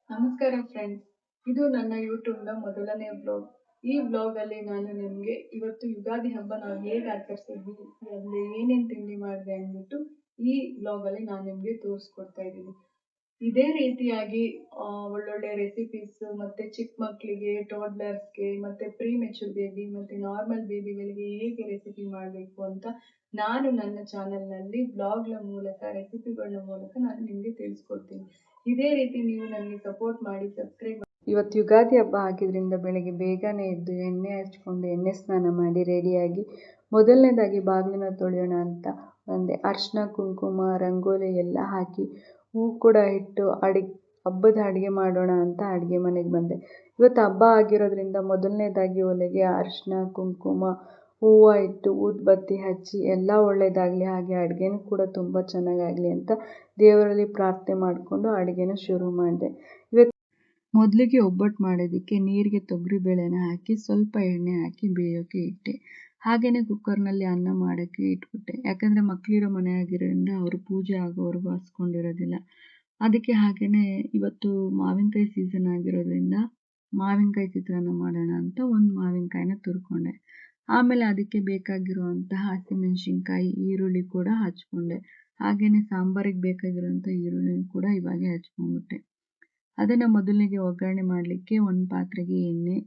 ನಮಸ್ಕಾರ ಫ್ರೆಂಡ್ಸ್, ಇದು ನನ್ನ ಯೂಟ್ಯೂಬ್ನ ಮೊದಲನೇ ವ್ಲಾಗ್. ಈ ವ್ಲಾಗಲ್ಲಿ ನಾನು ನಿಮಗೆ ಇವತ್ತು ಯುಗಾದಿ ಹಬ್ಬ ನಾವು ಹೇಗೆ ಆಚರಿಸಿದ್ವಿ, ಅಲ್ಲಿ ಏನೇನು ತಿಂಡಿ ಮಾಡಿದೆ ಅಂದ್ಬಿಟ್ಟು ಈ ವ್ಲಾಗಲ್ಲಿ ನಾನು ನಿಮಗೆ ತೋರಿಸ್ಕೊಡ್ತಾ ಇದ್ದೀನಿ. ಇದೇ ರೀತಿಯಾಗಿ ಒಳ್ಳೊಳ್ಳೆ ರೆಸಿಪೀಸ್ ಮತ್ತು ಚಿಕ್ಕ ಮಕ್ಕಳಿಗೆ, ಟೋಡ್ಲರ್ಸ್ಗೆ ಮತ್ತು ಪ್ರೀ ಮೆಚೂರ್ ಬೇಬಿ ಮತ್ತು ನಾರ್ಮಲ್ ಬೇಬಿಗಳಿಗೆ ಹೇಗೆ ರೆಸಿಪಿ ಮಾಡಬೇಕು ಅಂತ ನಾನು ನನ್ನ ಚಾನಲ್ನಲ್ಲಿ ಬ್ಲಾಗ್ನ ಮೂಲಕ, ರೆಸಿಪಿಗಳ ಮೂಲಕ ನಾನು ನಿಮಗೆ ತಿಳಿಸ್ಕೊಡ್ತೀನಿ. ಇದೇ ರೀತಿ ನೀವು ನನಗೆ ಸಪೋರ್ಟ್ ಮಾಡಿ, ಸಬ್ಸ್ಕ್ರೈಬ್ ಮಾಡಿ. ಇವತ್ತು ಯುಗಾದಿ ಹಬ್ಬ ಆಗಿದ್ದರಿಂದ ಬೆಳಗ್ಗೆ ಬೇಗನೆ ಎದ್ದು ಎಣ್ಣೆ ಹಚ್ಕೊಂಡು ಎಣ್ಣೆ ಸ್ನಾನ ಮಾಡಿ ರೆಡಿಯಾಗಿ ಮೊದಲನೇದಾಗಿ ಬಾಗಿಲನ್ನ ತೊಳೆಯೋಣ ಅಂತ ಬಂದೆ. ಅರಿಶಿನ, ಕುಂಕುಮ, ರಂಗೋಲಿ ಎಲ್ಲ ಹಾಕಿ ಹೂ ಕೂಡ ಇಟ್ಟು ಹಬ್ಬದ ಅಡುಗೆ ಮಾಡೋಣ ಅಂತ ಅಡುಗೆ ಮನೆಗೆ ಬಂದೆ. ಇವತ್ತು ಹಬ್ಬ ಆಗಿರೋದ್ರಿಂದ ಮೊದಲನೇದಾಗಿ ಒಲೆಗೆ ಅರಿಶಿನ, ಕುಂಕುಮ, ಹೂವು ಇಟ್ಟು ಊದುಬತ್ತಿ ಹಚ್ಚಿ ಎಲ್ಲ ಒಳ್ಳೆಯದಾಗಲಿ, ಹಾಗೆ ಅಡುಗೆನೂ ಕೂಡ ತುಂಬ ಚೆನ್ನಾಗಾಗಲಿ ಅಂತ ದೇವರಲ್ಲಿ ಪ್ರಾರ್ಥನೆ ಮಾಡಿಕೊಂಡು ಅಡುಗೆನ ಶುರು ಮಾಡಿದೆ. ಇವತ್ತು ಮೊದಲಿಗೆ ಒಬ್ಬಟ್ಟು ಮಾಡೋದಕ್ಕೆ ನೀರಿಗೆ ತೊಗರಿಬೇಳೆನ ಹಾಕಿ ಸ್ವಲ್ಪ ಎಣ್ಣೆ ಹಾಕಿ ಬೇಯೋಕ್ಕೆ ಇಟ್ಟೆ. ಹಾಗೆಯೇ ಕುಕ್ಕರ್ನಲ್ಲಿ ಅನ್ನ ಮಾಡೋಕ್ಕೆ ಇಟ್ಬಿಟ್ಟೆ. ಯಾಕಂದರೆ ಮಕ್ಕಳಿರೋ ಮನೆ ಆಗಿರೋದ್ರಿಂದ ಅವರು ಪೂಜೆ ಆಗೋವರೆಗೂ ಹಸ್ಕೊಂಡಿರೋದಿಲ್ಲ. ಅದಕ್ಕೆ ಹಾಗೆಯೇ ಇವತ್ತು ಮಾವಿನಕಾಯಿ ಸೀಸನ್ ಆಗಿರೋದ್ರಿಂದ ಮಾವಿನಕಾಯಿ ಚಿತ್ರಾನ್ನ ಮಾಡೋಣ ಅಂತ ಒಂದು ಮಾವಿನಕಾಯಿನ ತುರ್ಕೊಂಡೆ. ಆಮೇಲೆ ಅದಕ್ಕೆ ಬೇಕಾಗಿರುವಂತಹ ಹಸಿಮೆಣಸಿನ್ಕಾಯಿ, ಈರುಳ್ಳಿ ಕೂಡ ಹಚ್ಕೊಂಡೆ. ಹಾಗೆಯೇ ಸಾಂಬಾರಿಗೆ ಬೇಕಾಗಿರುವಂಥ ಈರುಳ್ಳಿ ಕೂಡ ಇವಾಗೆ ಹಚ್ಕೊಂಡ್ಬಿಟ್ಟೆ. ಅದನ್ನು ಮೊದಲಿಗೆ ಒಗ್ಗರಣೆ ಮಾಡಲಿಕ್ಕೆ ಒಂದು ಪಾತ್ರೆಗೆ ಎಣ್ಣೆ,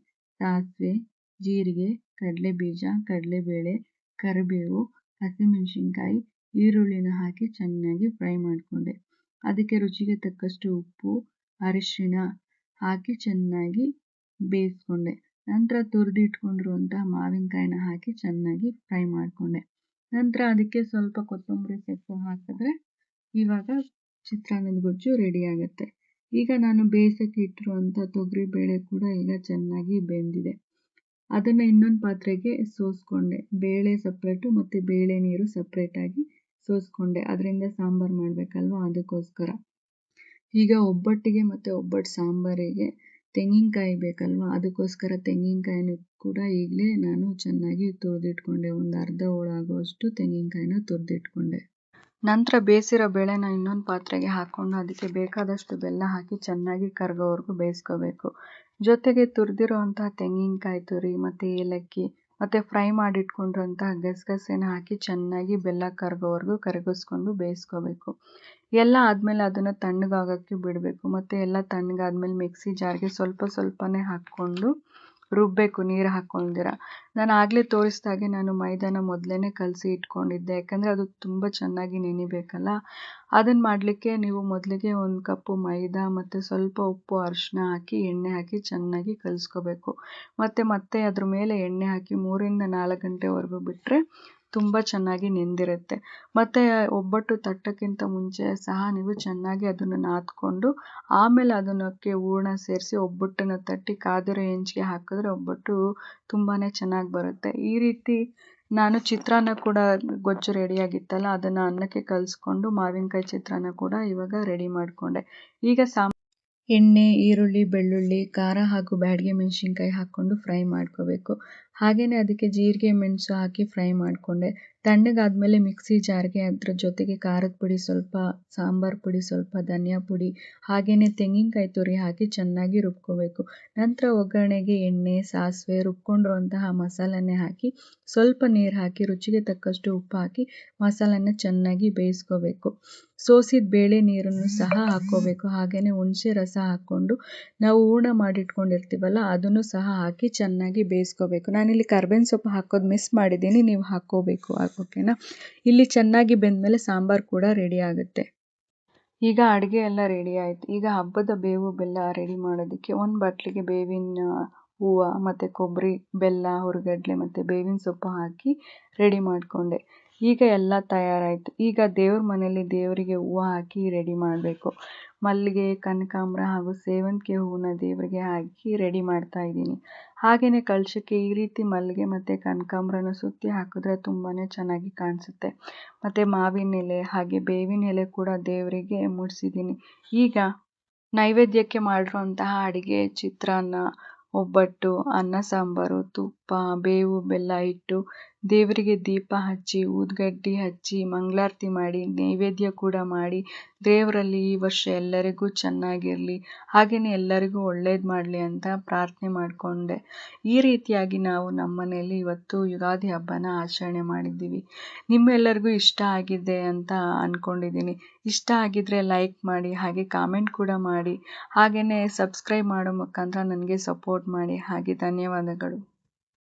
ಸಾಸಿವೆ, ಜೀರಿಗೆ, ಕಡಲೆಬೀಜ, ಕಡಲೆಬೇಳೆ, ಕರಿಬೇವು, ಹಸಿಮೆಣಸಿನ್ಕಾಯಿ, ಈರುಳ್ಳಿನ ಹಾಕಿ ಚೆನ್ನಾಗಿ ಫ್ರೈ ಮಾಡಿಕೊಂಡೆ. ಅದಕ್ಕೆ ರುಚಿಗೆ ತಕ್ಕಷ್ಟು ಉಪ್ಪು, ಅರಿಶಿಣ ಹಾಕಿ ಚೆನ್ನಾಗಿ ಬೇಯಿಸ್ಕೊಂಡೆ. ನಂತರ ತುರಿದು ಇಟ್ಕೊಂಡಿರುವಂತಹ ಮಾವಿನಕಾಯಿನ ಹಾಕಿ ಚೆನ್ನಾಗಿ ಫ್ರೈ ಮಾಡಿಕೊಂಡೆ. ನಂತರ ಅದಕ್ಕೆ ಸ್ವಲ್ಪ ಕೊತ್ತಂಬರಿ ಸೊಪ್ಪು ಹಾಕಿದ್ರೆ ಇವಾಗ ಚಿತ್ರಾನ್ನದ ಗೊಜ್ಜು ರೆಡಿ ಆಗುತ್ತೆ. ಈಗ ನಾನು ಬೇಯಿಸೋಕ್ಕೆ ಇಟ್ಟಿರುವಂಥ ತೊಗರಿಬೇಳೆ ಕೂಡ ಈಗ ಚೆನ್ನಾಗಿ ಬೆಂದಿದೆ. ಅದನ್ನು ಇನ್ನೊಂದು ಪಾತ್ರೆಗೆ ಸೋಸ್ಕೊಂಡೆ. ಬೇಳೆ ಸಪ್ರೇಟು ಮತ್ತು ಬೇಳೆ ನೀರು ಸಪ್ರೇಟಾಗಿ ಸೋಸ್ಕೊಂಡೆ. ಅದರಿಂದ ಸಾಂಬಾರು ಮಾಡಬೇಕಲ್ವ, ಅದಕ್ಕೋಸ್ಕರ. ಈಗ ಒಬ್ಬಟ್ಟಿಗೆ ಮತ್ತು ಒಬ್ಬಟ್ಟು ಸಾಂಬಾರಿಗೆ ತೆಂಗಿನಕಾಯಿ ಬೇಕಲ್ವ, ಅದಕ್ಕೋಸ್ಕರ ತೆಂಗಿನಕಾಯಿನೂ ಕೂಡ ಈಗಲೇ ನಾನು ಚೆನ್ನಾಗಿ ತುರಿದಿಟ್ಕೊಂಡೆ. ಒಂದು ಅರ್ಧ ಹೋಳಾಗುವಷ್ಟು ತೆಂಗಿನಕಾಯಿನ ತುರಿದಿಟ್ಕೊಂಡೆ. ನಂತರ ಬೇಯಿಸಿರೋ ಬೇಳೆನ ಇನ್ನೊಂದು ಪಾತ್ರೆಗೆ ಹಾಕ್ಕೊಂಡು ಅದಕ್ಕೆ ಬೇಕಾದಷ್ಟು ಬೆಲ್ಲ ಹಾಕಿ ಚೆನ್ನಾಗಿ ಕರಗೋವರೆಗೂ ಬೇಯಿಸ್ಕೋಬೇಕು. ಜೊತೆಗೆ ತುರಿದಿರೋವಂತಹ ತೆಂಗಿನಕಾಯಿ ತುರಿ ಮತ್ತು ಏಲಕ್ಕಿ ಮತ್ತು ಫ್ರೈ ಮಾಡಿಟ್ಕೊಂಡಿರೋಂತಹ ಗಸಗಸೆನ ಹಾಕಿ ಚೆನ್ನಾಗಿ ಬೆಲ್ಲ ಕರಗೋವರೆಗೂ ಕರಗಿಸ್ಕೊಂಡು ಬೇಯಿಸ್ಕೋಬೇಕು. ಎಲ್ಲ ಆದಮೇಲೆ ಅದನ್ನು ತಣ್ಣಗಾಗೋಕ್ಕೆ ಬಿಡಬೇಕು. ಮತ್ತು ಎಲ್ಲ ತಣ್ಣಗಾದ್ಮೇಲೆ ಮಿಕ್ಸಿ ಜಾರ್ಗೆ ಸ್ವಲ್ಪ ಸ್ವಲ್ಪನೇ ಹಾಕ್ಕೊಂಡು ರುಬ್ಬಬೇಕು, ನೀರು ಹಾಕ್ಕೊಳ್ದಿರ. ನಾನು ಆಗಲೇ ತೋರಿಸ್ದಾಗೆ ನಾನು ಮೈದಾನ ಮೊದಲೇ ಕಲಸಿ ಇಟ್ಕೊಂಡಿದ್ದೆ. ಯಾಕಂದರೆ ಅದು ತುಂಬ ಚೆನ್ನಾಗಿ ನೆನಿಬೇಕಲ್ಲ. ಅದನ್ನು ಮಾಡಲಿಕ್ಕೆ ನೀವು ಮೊದಲಿಗೆ ಒಂದು ಕಪ್ಪು ಮೈದಾ ಮತ್ತು ಸ್ವಲ್ಪ ಉಪ್ಪು, ಅರಿಶಿನ ಹಾಕಿ ಎಣ್ಣೆ ಹಾಕಿ ಚೆನ್ನಾಗಿ ಕಲಿಸ್ಕೋಬೇಕು. ಮತ್ತೆ ಅದ್ರ ಮೇಲೆ ಎಣ್ಣೆ ಹಾಕಿ 3ರಿಂದ 4 ಗಂಟೆವರೆಗೂ ಬಿಟ್ಟರೆ ತುಂಬ ಚೆನ್ನಾಗಿ ನೆಂದಿರುತ್ತೆ. ಮತ್ತು ಒಬ್ಬಟ್ಟು ತಟ್ಟೋಕ್ಕಿಂತ ಮುಂಚೆ ಸಹ ನೀವು ಚೆನ್ನಾಗಿ ಅದನ್ನು ನಾದ್ಕೊಂಡು ಆಮೇಲೆ ಅದಕ್ಕೆ ಹೂರಣ ಸೇರಿಸಿ ಒಬ್ಬಟ್ಟನ್ನು ತಟ್ಟಿ ಕಾದಿರೋ ಹೆಂಚಿಗೆ ಹಾಕಿದ್ರೆ ಒಬ್ಬಟ್ಟು ತುಂಬಾ ಚೆನ್ನಾಗಿ ಬರುತ್ತೆ. ಈ ರೀತಿ ನಾನು ಚಿತ್ರಾನ್ನ ಕೂಡ ಗೊಜ್ಜು ರೆಡಿಯಾಗಿತ್ತಲ್ಲ, ಅದನ್ನು ಅನ್ನಕ್ಕೆ ಕಲಿಸ್ಕೊಂಡು ಮಾವಿನಕಾಯಿ ಚಿತ್ರಾನ್ನ ಕೂಡ ಇವಾಗ ರೆಡಿ ಮಾಡಿಕೊಂಡೆ. ಈಗ ಎಣ್ಣೆ, ಈರುಳ್ಳಿ, ಬೆಳ್ಳುಳ್ಳಿ, ಖಾರ ಹಾಗೂ ಬ್ಯಾಡಗೆ ಮೆಣಸಿನ್ಕಾಯಿ ಹಾಕ್ಕೊಂಡು ಫ್ರೈ ಮಾಡ್ಕೋಬೇಕು. ಹಾಗೆಯೇ ಅದಕ್ಕೆ ಜೀರಿಗೆ, ಮೆಣಸು ಹಾಕಿ ಫ್ರೈ ಮಾಡಿಕೊಂಡೆ. ತಣ್ಣಗಾದ್ಮೇಲೆ ಮಿಕ್ಸಿ ಜಾರ್ಗೆ ಅದ್ರ ಜೊತೆಗೆ ಖಾರದ ಪುಡಿ ಸ್ವಲ್ಪ, ಸಾಂಬಾರು ಪುಡಿ ಸ್ವಲ್ಪ, ಧನಿಯಾ ಪುಡಿ, ಹಾಗೆಯೇ ತೆಂಗಿನಕಾಯಿ ತುರಿ ಹಾಕಿ ಚೆನ್ನಾಗಿ ರುಬ್ಕೋಬೇಕು. ನಂತರ ಒಗ್ಗರಣೆಗೆ ಎಣ್ಣೆ, ಸಾಸಿವೆ, ರುಬ್ಕೊಂಡಿರುವಂತಹ ಮಸಾಲನ್ನೇ ಹಾಕಿ ಸ್ವಲ್ಪ ನೀರು ಹಾಕಿ ರುಚಿಗೆ ತಕ್ಕಷ್ಟು ಉಪ್ಪು ಹಾಕಿ ಮಸಾಲನ್ನ ಚೆನ್ನಾಗಿ ಬೇಯಿಸ್ಕೋಬೇಕು. ಸೋಸಿದ ಬೇಳೆ ನೀರನ್ನು ಸಹ ಹಾಕ್ಕೋಬೇಕು. ಹಾಗೆಯೇ ಹುಣಸೆ ರಸ ಹಾಕ್ಕೊಂಡು ನಾವು ಹೂರಣ ಮಾಡಿಟ್ಕೊಂಡಿರ್ತೀವಲ್ಲ ಅದನ್ನು ಸಹ ಹಾಕಿ ಚೆನ್ನಾಗಿ ಬೇಯಿಸ್ಕೋಬೇಕು. ನಾನಿಲ್ಲಿ ಕರ್ಬೇವಿನ ಸೊಪ್ಪು ಹಾಕೋದು ಮಿಸ್ ಮಾಡಿದ್ದೀನಿ, ನೀವು ಹಾಕ್ಕೋಬೇಕು. ಓಕೆನಾ? ಇಲ್ಲಿ ಚೆನ್ನಾಗಿ ಬೆಂದಮೇಲೆ ಸಾಂಬಾರು ಕೂಡ ರೆಡಿ ಆಗುತ್ತೆ. ಈಗ ಅಡುಗೆ ಎಲ್ಲ ರೆಡಿ ಆಯಿತು. ಈಗ ಹಬ್ಬದ ಬೇವು ಬೆಲ್ಲ ರೆಡಿ ಮಾಡೋದಕ್ಕೆ ಒಂದು ಬಟ್ಲಿಗೆ ಬೇವಿನ ಹೂವು ಮತ್ತು ಕೊಬ್ಬರಿ, ಬೆಲ್ಲ, ಹುರಿಗಡಲೆ ಮತ್ತು ಬೇವಿನ ಸೊಪ್ಪು ಹಾಕಿ ರೆಡಿ ಮಾಡಿಕೊಂಡೆ. ಈಗ ಎಲ್ಲ ತಯಾರಾಯಿತು. ಈಗ ದೇವ್ರ ಮನೆಯಲ್ಲಿ ದೇವರಿಗೆ ಹೂವು ಹಾಕಿ ರೆಡಿ ಮಾಡಬೇಕು. ಮಲ್ಲಿಗೆ, ಕನಕಾಂಬರ ಹಾಗೂ ಸೇವಂತಿಗೆ ಹೂವನ್ನ ದೇವರಿಗೆ ಹಾಕಿ ರೆಡಿ ಮಾಡ್ತಾ ಇದ್ದೀನಿ. ಹಾಗೆಯೇ ಕಳಶಕ್ಕೆ ಈ ರೀತಿ ಮಲ್ಲಿಗೆ ಮತ್ತು ಕನಕಾಂಬರನ ಸುತ್ತಿ ಹಾಕಿದ್ರೆ ತುಂಬಾ ಚೆನ್ನಾಗಿ ಕಾಣಿಸುತ್ತೆ. ಮತ್ತು ಮಾವಿನ ಎಲೆ ಹಾಗೆ ಬೇವಿನ ಎಲೆ ಕೂಡ ದೇವರಿಗೆ ಮುಡಿಸಿದ್ದೀನಿ. ಈಗ ನೈವೇದ್ಯಕ್ಕೆ ಮಾಡಿರುವಂತಹ ಅಡುಗೆ ಚಿತ್ರಾನ್ನ, ಒಬ್ಬಟ್ಟು, ಅನ್ನ ಸಾಂಬಾರು, ತುಪ್ಪ, ಬೇವು ಬೆಲ್ಲ ಇಟ್ಟು ದೇವರಿಗೆ ದೀಪ ಹಚ್ಚಿ ಊದ್ಗಡ್ಡಿ ಹಚ್ಚಿ ಮಂಗಳಾರತಿ ಮಾಡಿ ನೈವೇದ್ಯ ಕೂಡ ಮಾಡಿ ದೇವರಲ್ಲಿ ಈ ವರ್ಷ ಎಲ್ಲರಿಗೂ ಚೆನ್ನಾಗಿರಲಿ, ಹಾಗೆಯೇ ಎಲ್ಲರಿಗೂ ಒಳ್ಳೇದು ಮಾಡಲಿ ಅಂತ ಪ್ರಾರ್ಥನೆ ಮಾಡಿಕೊಂಡೆ. ಈ ರೀತಿಯಾಗಿ ನಾವು ನಮ್ಮ ಮನೆಯಲ್ಲಿ ಇವತ್ತು ಯುಗಾದಿ ಹಬ್ಬನ ಆಚರಣೆ ಮಾಡಿದ್ದೀವಿ. ನಿಮ್ಮೆಲ್ಲರಿಗೂ ಇಷ್ಟ ಆಗಿದೆ ಅಂತ ಅಂದ್ಕೊಂಡಿದ್ದೀನಿ. ಇಷ್ಟ ಆಗಿದ್ರೆ ಲೈಕ್ ಮಾಡಿ, ಹಾಗೆ ಕಾಮೆಂಟ್ ಕೂಡ ಮಾಡಿ, ಹಾಗೆಯೇ ಸಬ್ಸ್ಕ್ರೈಬ್ ಮಾಡೋ ಮುಖಾಂತರ ನನಗೆ ಸಪೋರ್ಟ್ ಮಾಡಿ. ಹಾಗೆ ಧನ್ಯವಾದಗಳು.